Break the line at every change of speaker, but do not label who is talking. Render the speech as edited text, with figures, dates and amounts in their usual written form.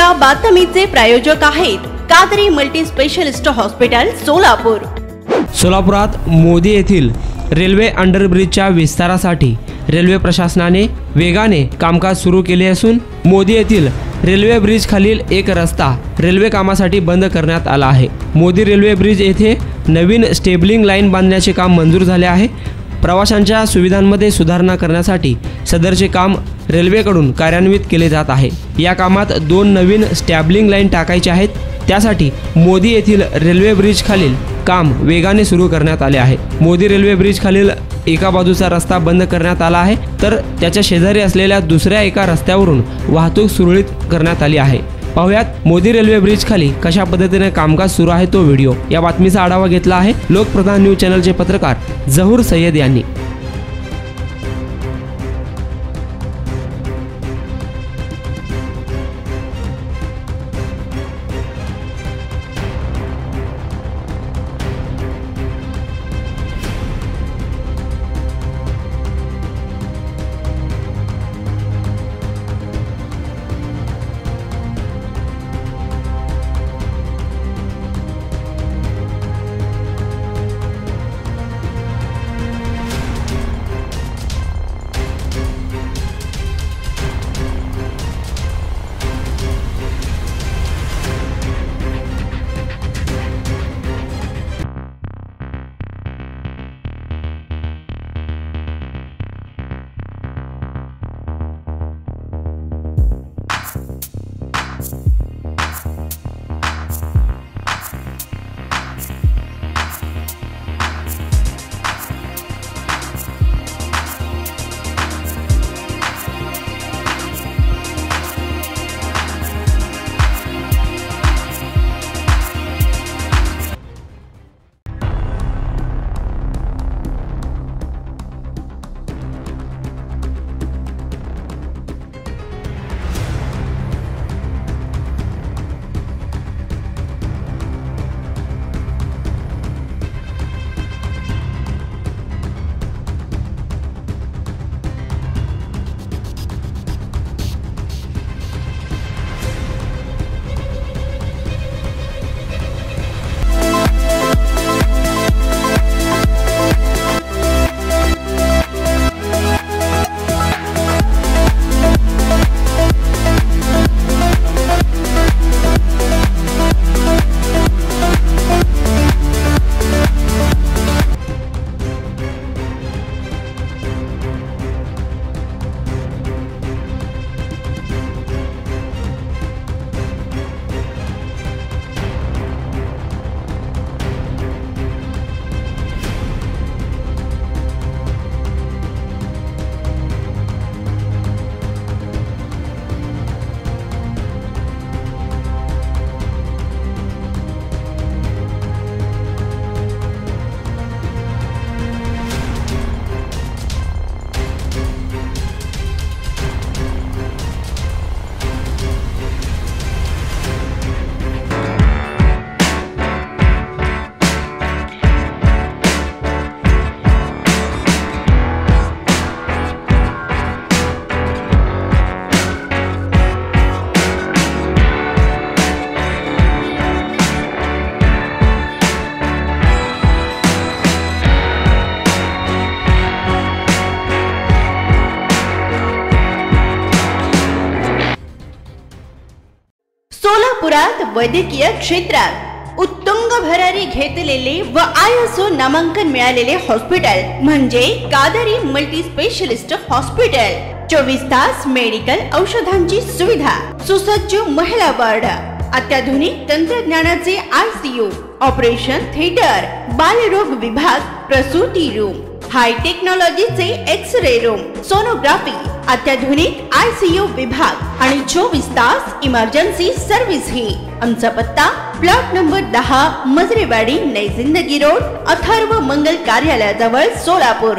या बातमीचे प्रायोजक आहेत Qadri multi specialist hospital Solapur.
सोलापुरात मोदी येथील रेल्वे अंडरब्रिजच्या विस्तारासाठी रेल्वे प्रशासनाने वेगाने कामकाज सुरू केले असून मोदी येथील रेल्वे ब्रिज खालील एक रस्ता रेल्वे कामासाठी बंद करण्यात आला आहे। मोदी रेल्वे ब्रिज येथे नवीन स्टेबलिंग लाईन बांधण्याचे काम मंजूर झाले आहे। प्रवाशांच्या सुविधांमध्ये सुधारणा करण्यासाठी सदरचे काम रेल्वेकडून कार्यान्वित केले जात आहे। या कामात 2 नवीन स्टॅबलिंग लाईन टाकायचे आहेत। त्यासाठी मोदी येथील रेल्वे ब्रिज खालील काम वेगाने सुरू करण्यात आले आहे। मोदी रेल्वे ब्रिज खालील एका बाजूचा रस्ता बंद करण्यात आला आहे, तर त्याच्या शेजारी असलेल्या दुसऱ्या एका रस्त्यावरून वाहतूक सुरळीत करण्यात आली आहे। पाहुयात मोदी रेल्वे ब्रिज खाली कशा पद्धतीने कामकाज सुरू आहे तो व्हिडिओ। या बातमीचा आढावा घेतला आहे लोकप्रधान न्यूज चॅनलचे पत्रकार जहूर सय्यद यांनी।
सोलापुरात वैद्यकीय क्षेत्रात उत्तुंग भरारी घेतलेले व ISO नामांकन मिळालेले हॉस्पिटल म्हणजे कादरी मल्टी स्पेशलिस्ट हॉस्पिटल। 24 तास मेडिकल औषधांची सुविधा, सुसज्ज महिला वार्ड, अत्याधुनिक तंत्रज्ञानाचे ICU, ऑपरेशन थिएटर, बालरोग विभाग, प्रसूती रूम, हाय टेक्नॉलॉजीचे एक्स-रे रूम, सोनोग्राफी, अत्याधुनिक ICU विभाग आणि 24 तास इमर्जन्सी सर्व्हिस ही। आमचा पत्ता प्लॉट नंबर 10 मजरेवाडी, नई जिंदगी रोड, अथर्व मंगल कार्यालयाजवळ, सोलापूर।